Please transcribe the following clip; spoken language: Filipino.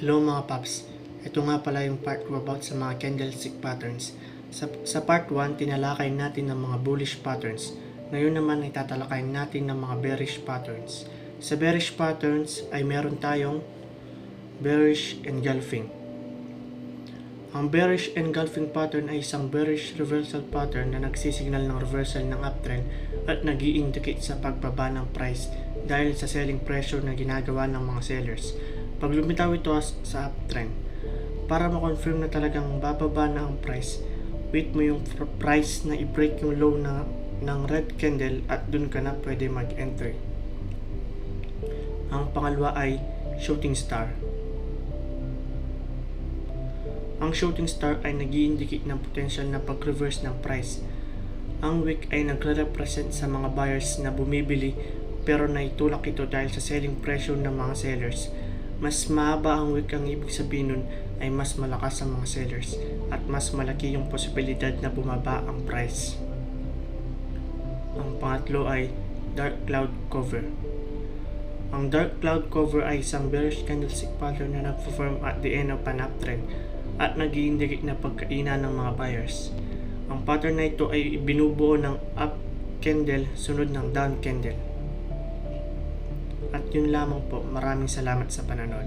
Hello mga paps, ito nga pala yung part 2 about sa mga candlestick patterns. Sa part 1, tinalakay natin ng mga bullish patterns. Ngayon naman ay tatalakayin natin ng mga bearish patterns. Sa bearish patterns ay meron tayong bearish engulfing. Ang bearish engulfing pattern ay isang bearish reversal pattern na nagsisignal ng reversal ng uptrend at nag-i-indicate sa pagbaba ng price dahil sa selling pressure na ginagawa ng mga sellers. Pag lumitaw ito sa uptrend, para ma-confirm na talagang bababa na ang price, wait mo yung price na i-break yung low ng red candle at dun ka na pwede mag-entry. Ang pangalawa ay shooting star. Ang shooting star ay nag-i-indicate ng potential na pag-reverse ng price. Ang wick ay nagre-represent sa mga buyers na bumibili pero naitulak ito dahil sa selling pressure ng mga sellers. Mas mahaba ang wick, ang ibig sabihin nun ay mas malakas ang mga sellers at mas malaki yung posibilidad na bumaba ang price. Ang pangatlo ay dark cloud cover. Ang dark cloud cover ay isang bearish candlestick pattern na nag-form at the end of an uptrend at nag-i-indicate na pagkaina ng mga buyers. Ang pattern na ito ay binubuo ng up candle sunod ng down candle. At yun lamang po, maraming salamat sa panonood.